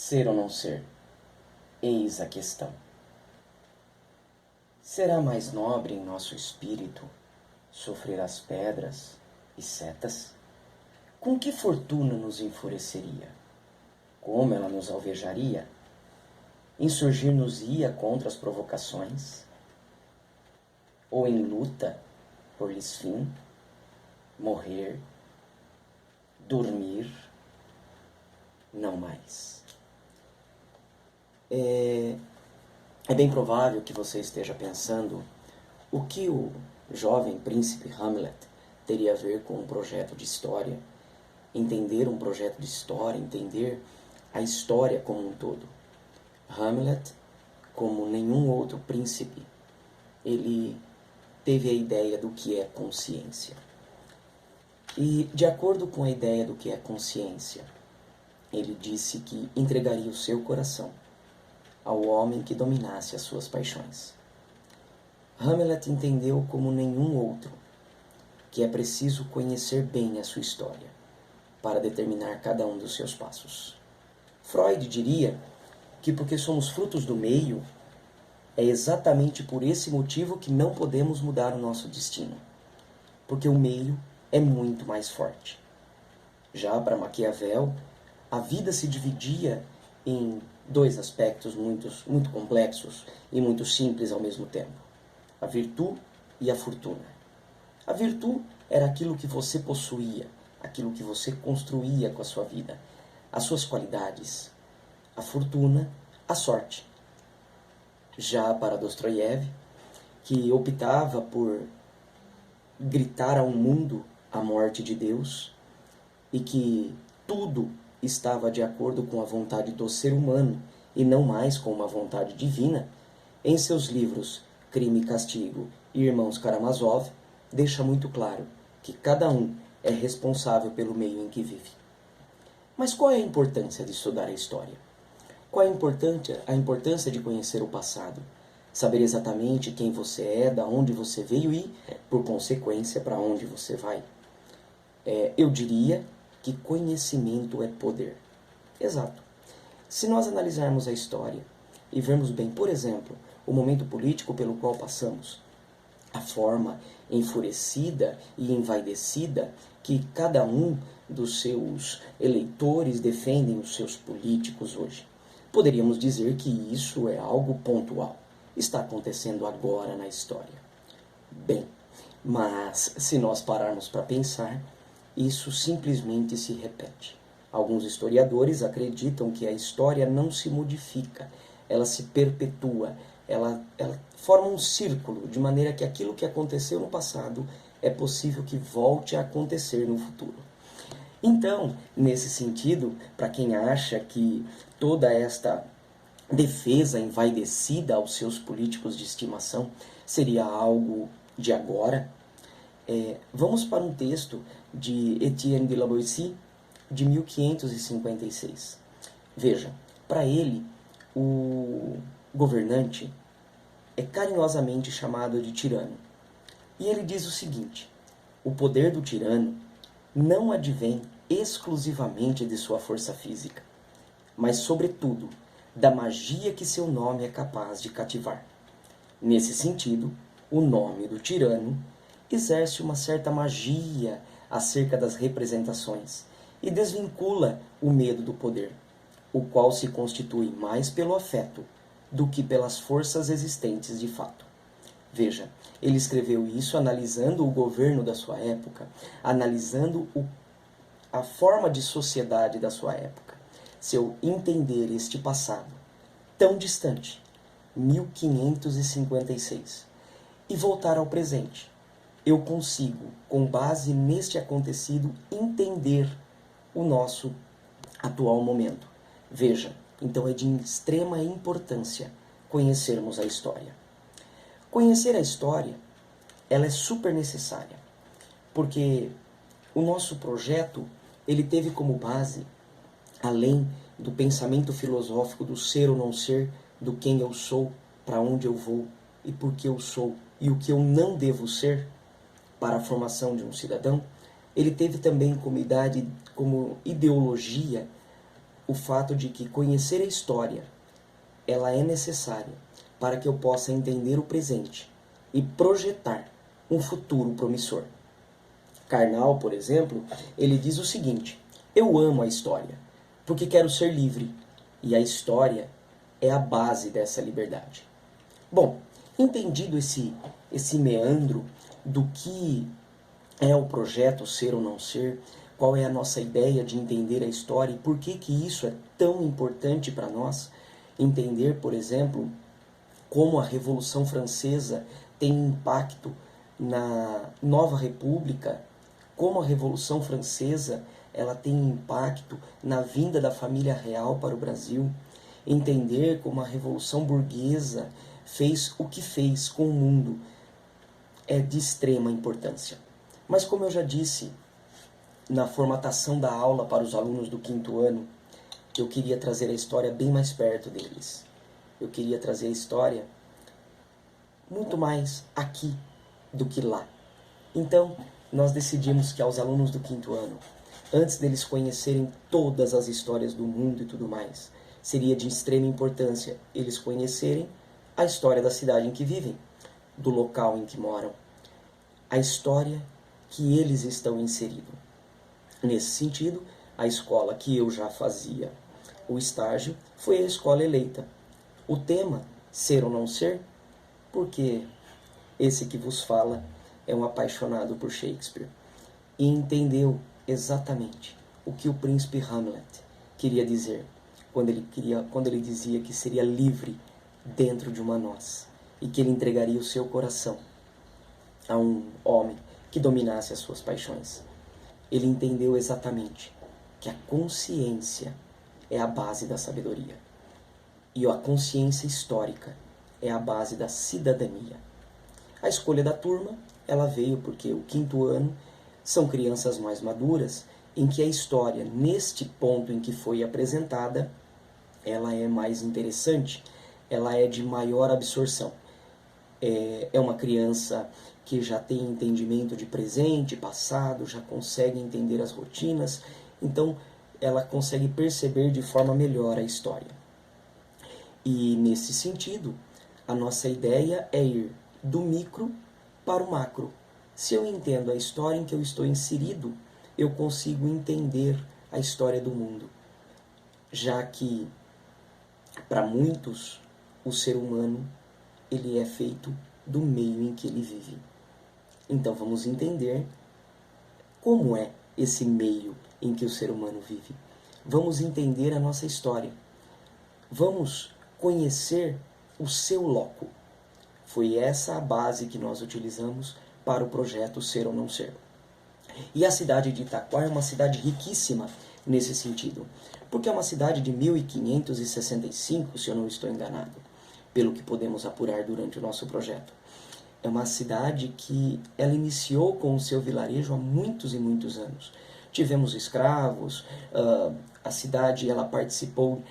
Ser ou não ser? Eis a questão. Será mais nobre em nosso espírito sofrer as pedras e setas? Com que fortuna nos enfureceria? Como ela nos alvejaria? Insurgir-nos-ia contra as provocações? Ou em luta, por-lhes fim, morrer, dormir, não mais? É bem provável que você esteja pensando o que o jovem príncipe Hamlet teria a ver com um projeto de história, entender um projeto de história, entender a história como um todo. Hamlet, como nenhum outro príncipe, ele teve a ideia do que é consciência. E, de acordo com a ideia do que é consciência, ele disse que entregaria o seu coração ao homem que dominasse as suas paixões. Hamlet entendeu como nenhum outro que é preciso conhecer bem a sua história para determinar cada um dos seus passos. Freud diria que porque somos frutos do meio, é exatamente por esse motivo que não podemos mudar o nosso destino, porque o meio é muito mais forte. Já para Maquiavel, a vida se dividia em dois aspectos muito complexos e muito simples ao mesmo tempo: a virtude e a fortuna. A virtude era aquilo que você possuía, aquilo que você construía com a sua vida, as suas qualidades. A fortuna, a sorte. Já para Dostoiévski, que optava por gritar ao mundo a morte de Deus e que tudo estava de acordo com a vontade do ser humano e não mais com uma vontade divina, em seus livros Crime e Castigo e Irmãos Karamazov, deixa muito claro que cada um é responsável pelo meio em que vive. Mas qual é a importância de estudar a história? Qual é a importância de conhecer o passado? Saber exatamente quem você é, da onde você veio e, por consequência, para onde você vai? Eu diria que conhecimento é poder. Exato. Se nós analisarmos a história e vermos bem, por exemplo, o momento político pelo qual passamos, a forma enfurecida e envaidecida que cada um dos seus eleitores defendem os seus políticos hoje, poderíamos dizer que isso é algo pontual. Está acontecendo agora na história. Bem, mas se nós pararmos para pensar, isso simplesmente se repete. Alguns historiadores acreditam que a história não se modifica, ela se perpetua, ela forma um círculo, de maneira que aquilo que aconteceu no passado é possível que volte a acontecer no futuro. Então, nesse sentido, para quem acha que toda esta defesa envaidecida aos seus políticos de estimação seria algo de agora, vamos para um texto de Etienne de la Boétie, de 1556. Veja, para ele, o governante é carinhosamente chamado de tirano. E ele diz o seguinte: o poder do tirano não advém exclusivamente de sua força física, mas, sobretudo, da magia que seu nome é capaz de cativar. Nesse sentido, o nome do tirano exerce uma certa magia acerca das representações e desvincula o medo do poder, o qual se constitui mais pelo afeto do que pelas forças existentes de fato. Veja, ele escreveu isso analisando o governo da sua época, analisando a forma de sociedade da sua época. Se eu entender este passado tão distante, 1556, e voltar ao presente, eu consigo, com base neste acontecido, entender o nosso atual momento. Veja, então é de extrema importância conhecermos a história. Conhecer a história, ela é super necessária, porque o nosso projeto, ele teve como base, além do pensamento filosófico do ser ou não ser, do quem eu sou, para onde eu vou e por que eu sou e o que eu não devo ser para a formação de um cidadão, ele teve também como ideologia o fato de que conhecer a história, ela é necessária para que eu possa entender o presente e projetar um futuro promissor. Karnal, por exemplo, ele diz o seguinte: eu amo a história, porque quero ser livre, e a história é a base dessa liberdade. Bom, entendido esse meandro do que é o projeto Ser ou Não Ser, qual é a nossa ideia de entender a história e por que isso é tão importante para nós, entender, por exemplo, como a Revolução Francesa tem impacto na Nova República, como a Revolução Francesa ela tem impacto na vinda da família real para o Brasil, entender como a Revolução Burguesa fez o que fez com o mundo é de extrema importância. Mas como eu já disse na formatação da aula para os alunos do 5º ano, eu queria trazer a história bem mais perto deles. Eu queria trazer a história muito mais aqui do que lá. Então, nós decidimos que aos alunos do 5º ano, antes deles conhecerem todas as histórias do mundo e tudo mais, seria de extrema importância eles conhecerem a história da cidade em que vivem, do local em que moram, a história que eles estão inseridos. Nesse sentido, a escola que eu já fazia o estágio foi a escola eleita. O tema, ser ou não ser, porque esse que vos fala é um apaixonado por Shakespeare e entendeu exatamente o que o príncipe Hamlet queria dizer quando ele dizia que seria livre dentro de uma noz e que ele entregaria o seu coração a um homem que dominasse as suas paixões. Ele entendeu exatamente que a consciência é a base da sabedoria e a consciência histórica é a base da cidadania. A escolha da turma, ela veio porque o 5º ano são crianças mais maduras, em que a história, neste ponto em que foi apresentada, ela é mais interessante, ela é de maior absorção. É uma criança que já tem entendimento de presente, passado, já consegue entender as rotinas, então ela consegue perceber de forma melhor a história. E nesse sentido, a nossa ideia é ir do micro para o macro. Se eu entendo a história em que eu estou inserido, eu consigo entender a história do mundo. Já que, para muitos, o ser humano ele é feito do meio em que ele vive. Então vamos entender como é esse meio em que o ser humano vive. Vamos entender a nossa história. Vamos conhecer o seu loco. Foi essa a base que nós utilizamos para o projeto Ser ou Não Ser. E a cidade de Itaquá é uma cidade riquíssima nesse sentido, porque é uma cidade de 1565, se eu não estou enganado, pelo que podemos apurar durante o nosso projeto. É uma cidade que ela iniciou com o seu vilarejo há muitos e muitos anos. Tivemos escravos, a cidade ela participou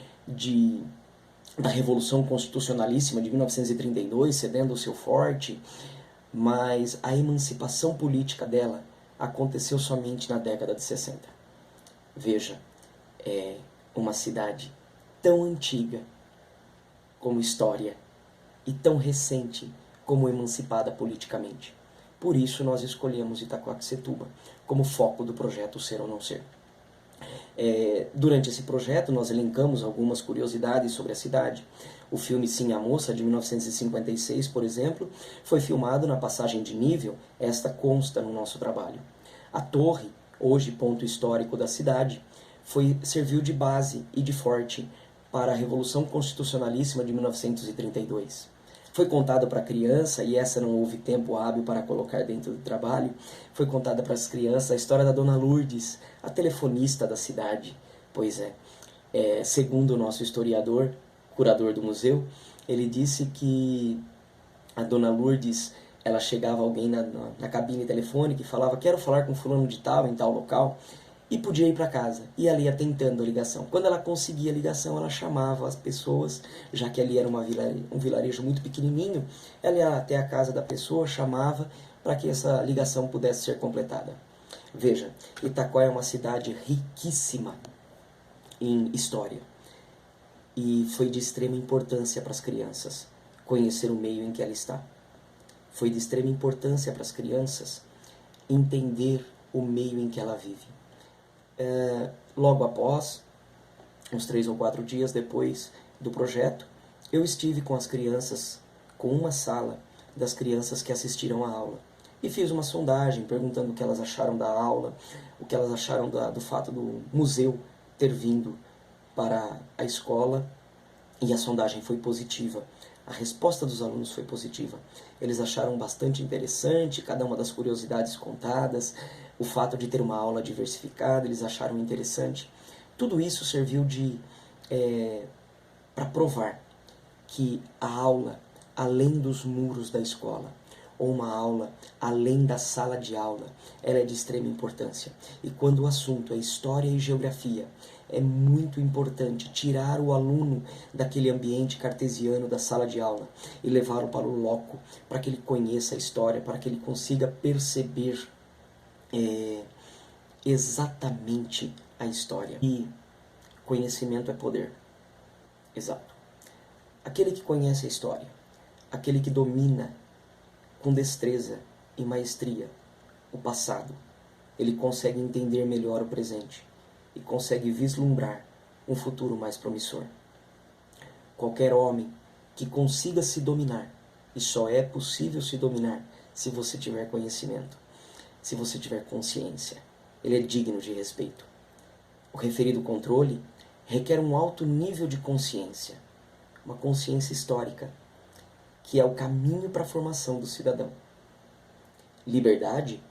da Revolução Constitucionalíssima de 1932, cedendo o seu forte, mas a emancipação política dela aconteceu somente na década de 60. Veja, é uma cidade tão antiga como história e tão recente como emancipada politicamente. Por isso nós escolhemos Itaquaquecetuba como foco do projeto Ser ou Não Ser. Durante esse projeto nós elencamos algumas curiosidades sobre a cidade. O filme Sim a Moça, de 1956, por exemplo, foi filmado na passagem de nível, esta consta no nosso trabalho. A torre, hoje ponto histórico da cidade, serviu de base e de forte para a Revolução Constitucionalíssima de 1932. Foi contado para a criança, e essa não houve tempo hábil para colocar dentro do trabalho, foi contada para as crianças a história da Dona Lourdes, a telefonista da cidade. Pois segundo o nosso historiador, curador do museu, ele disse que a Dona Lourdes, ela chegava alguém na cabine telefônica e falava: quero falar com fulano de tal, em tal local, e podia ir para casa. E ela ia tentando a ligação. Quando ela conseguia a ligação, ela chamava as pessoas, já que ali era um vilarejo muito pequenininho, ela ia até a casa da pessoa, chamava para que essa ligação pudesse ser completada. Veja, Itaquá é uma cidade riquíssima em história. E foi de extrema importância para as crianças conhecer o meio em que ela está. Foi de extrema importância para as crianças entender o meio em que ela vive. Logo após, uns 3 ou 4 dias depois do projeto, eu estive com as crianças, com uma sala das crianças que assistiram à aula. E fiz uma sondagem perguntando o que elas acharam da aula, o que elas acharam do fato do museu ter vindo para a escola. E a sondagem foi positiva. A resposta dos alunos foi positiva. Eles acharam bastante interessante cada uma das curiosidades contadas, o fato de ter uma aula diversificada, eles acharam interessante. Tudo isso serviu para provar que a aula, além dos muros da escola, ou uma aula além da sala de aula, ela é de extrema importância. E quando o assunto é história e geografia, é muito importante tirar o aluno daquele ambiente cartesiano da sala de aula e levá-lo para o loco, para que ele conheça a história, para que ele consiga perceber exatamente a história. E conhecimento é poder. Exato. Aquele que conhece a história, aquele que domina com destreza e maestria o passado, ele consegue entender melhor o presente e consegue vislumbrar um futuro mais promissor. Qualquer homem que consiga se dominar, e só é possível se dominar se você tiver conhecimento, se você tiver consciência, ele é digno de respeito. O referido controle requer um alto nível de consciência, uma consciência histórica, que é o caminho para a formação do cidadão. Liberdade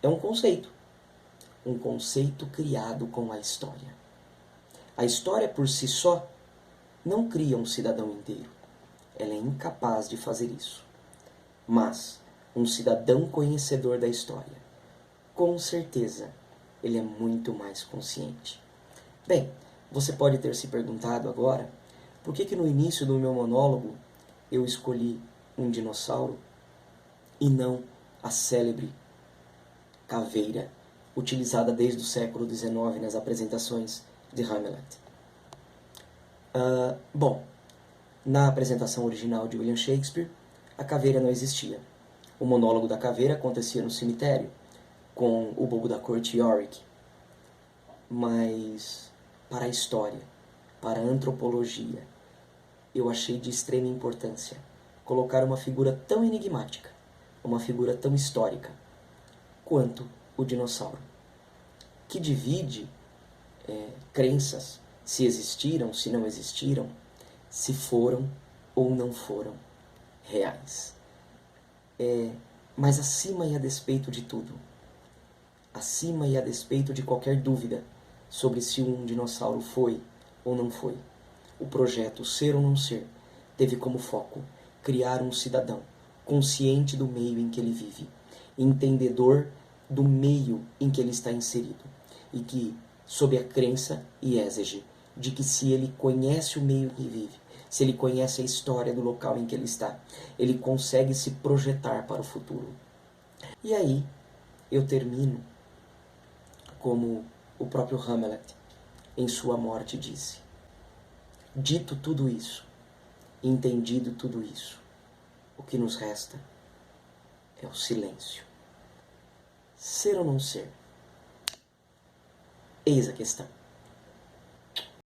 é um conceito criado com a história. A história por si só não cria um cidadão inteiro. Ela é incapaz de fazer isso. Mas um cidadão conhecedor da história, com certeza, ele é muito mais consciente. Bem, você pode ter se perguntado agora por que no início do meu monólogo eu escolhi um dinossauro e não a célebre caveira utilizada desde o século XIX nas apresentações de Hamlet. Bom, na apresentação original de William Shakespeare, a caveira não existia. O monólogo da caveira acontecia no cemitério, com o bobo da corte Yorick. Mas, para a história, para a antropologia, eu achei de extrema importância colocar uma figura tão enigmática, uma figura tão histórica, quanto o dinossauro, que divide crenças, se existiram, se não existiram, se foram ou não foram reais. Mas acima e a despeito de tudo, acima e a despeito de qualquer dúvida sobre se um dinossauro foi ou não foi, o projeto Ser ou Não Ser teve como foco criar um cidadão consciente do meio em que ele vive, entendedor do meio em que ele está inserido, e que, sob a crença e êxege de que se ele conhece o meio em que vive, se ele conhece a história do local em que ele está, ele consegue se projetar para o futuro. E aí, eu termino como o próprio Hamlet, em sua morte, disse: dito tudo isso, entendido tudo isso, o que nos resta é o silêncio. Ser ou não ser? Eis a questão.